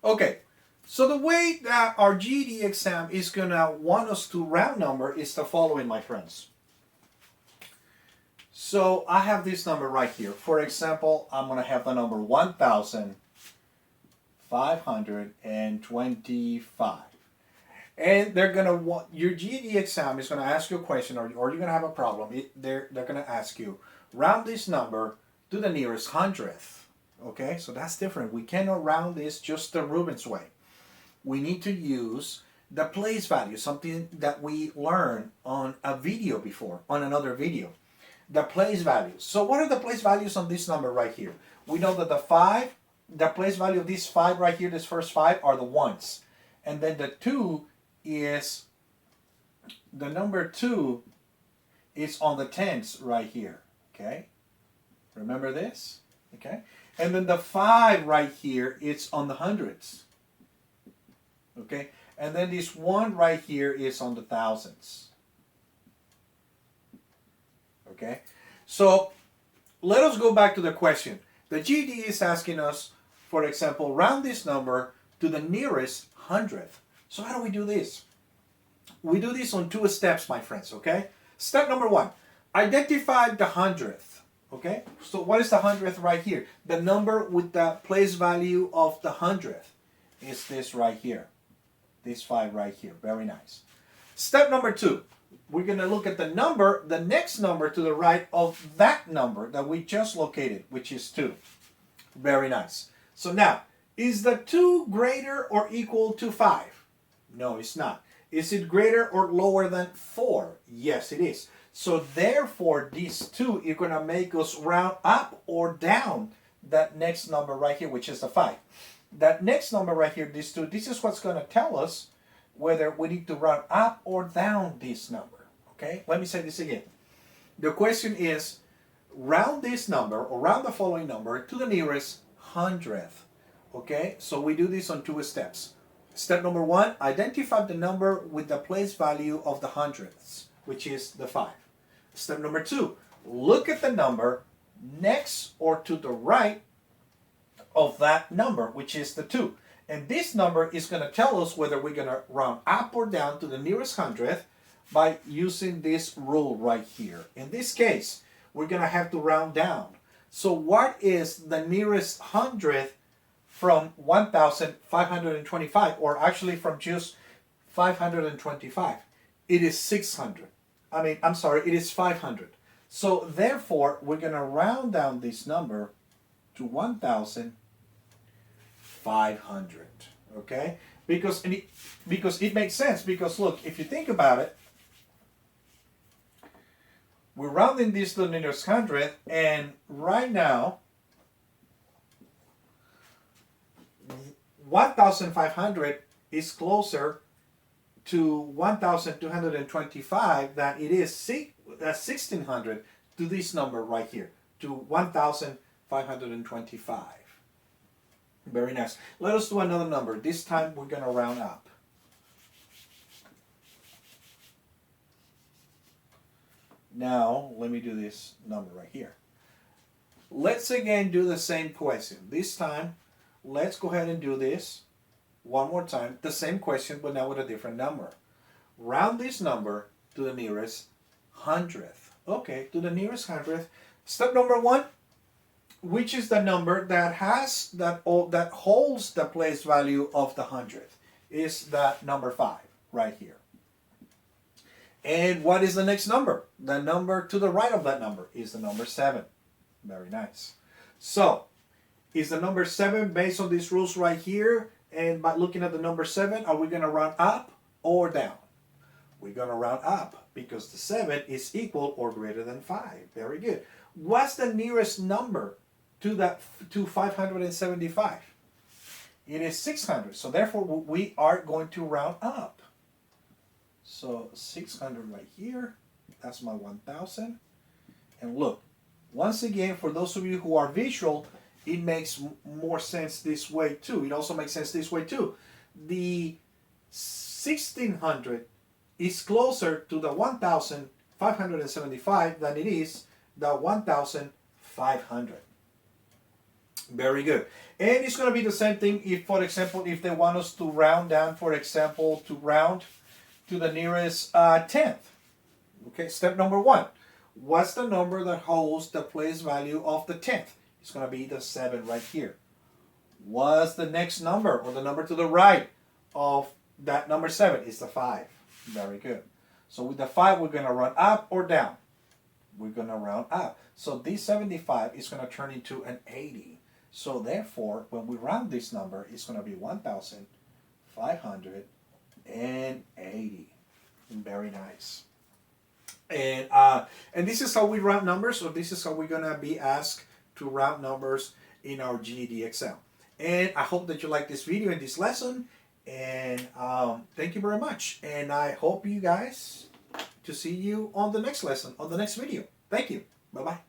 Okay, so the way that our GED exam is gonna want us to round number is the following, my friends. So I have this number right here. For example, I'm gonna have the number 1,525. And they're gonna want, your GED exam is gonna ask you a question, or you're gonna have a problem. They're gonna ask you, round this number to the nearest hundredth. Okay, so that's different. We cannot round this just the Ruben's way. We need to use the place value, something that we learned on a video before, on another video. The place values. So what are the place values on this number right here? We know that the place value of these 5 right here, this first 5, are the ones. And then the 2 is, the number 2 is on the tens right here. Okay, remember this? Okay. And then the 5 right here, it's on the hundreds. Okay? And then this 1 right here is on the thousands. Okay? So, let us go back to the question. The GED is asking us, for example, round this number to the nearest hundredth. So how do we do this? We do this on 2 steps, my friends, okay? Step number 1, identify the hundredth. Okay, so what is the hundredth right here? The number with the place value of the hundredth is this right here. This 5 right here. Very nice. Step number 2. We're going to look at the number, the next number to the right of that number that we just located, which is 2. Very nice. So now, is the 2 greater or equal to 5? No, it's not. Is it greater or lower than 4? Yes, it is. So therefore, these 2 are going to make us round up or down that next number right here, which is the 5. That next number right here, these 2, this is what's going to tell us whether we need to round up or down this number. Okay, let me say this again. The question is, round this number or round the following number to the nearest hundredth. Okay, so we do this on 2 steps. Step number 1, identify the number with the place value of the hundredths, which is the 5. Step number 2, look at the number next or to the right of that number, which is the 2. And this number is going to tell us whether we're going to round up or down to the nearest hundredth by using this rule right here. In this case, we're going to have to round down. So what is the nearest hundredth from 1,525, or actually from just 525? It is 600. It is 500. So therefore, we're going to round down this number to 1,500. Okay? Because it makes sense. Because look, if you think about it, we're rounding this to the nearest hundredth, and right now, 1,500 is closer to 1,225 than it is 1,600 to this number right here, to 1,525. Very nice. Let us do another number. This time we're going to round up. Now, let me do this number right here. Let's again do the same question. This time, let's go ahead and do this one more time. The same question, but now with a different number. Round this number to the nearest hundredth. Okay, to the nearest hundredth. Step number 1, which is the number that has that holds the place value of the hundredth, is that number 5 right here. And what is the next number? The number to the right of that number is the number 7. Very nice. So, is the number 7 based on these rules right here? And by looking at the number 7, are we going to round up or down? We're going to round up because the 7 is equal or greater than 5. Very good. What's the nearest number to 575? It is 600. So therefore, we are going to round up. So 600 right here, that's my 1,000. And look, once again, for those of you who are visual, it makes more sense this way too. It also makes sense this way too. the 1600 is closer to the 1575 than it is the 1500. Very good. And it's going to be the same thing if, for example, if they want us to round down, for example, to round to the nearest tenth. Okay, step number 1. What's the number that holds the place value of the tenth? It's going to be the 7 right here. What's the next number, or the number to the right of that number 7? It's the 5. Very good. So with the 5, we're going to run up or down? We're going to round up. So this 75 is going to turn into an 80. So therefore, when we round this number, it's going to be 1,580. Very nice. And this is how we round numbers, so this is how we're going to be asked to round numbers in our GED Excel. And I hope that you like this video and this lesson. And thank you very much. And I hope you guys to see you on the next lesson, on the next video. Thank you. Bye-bye.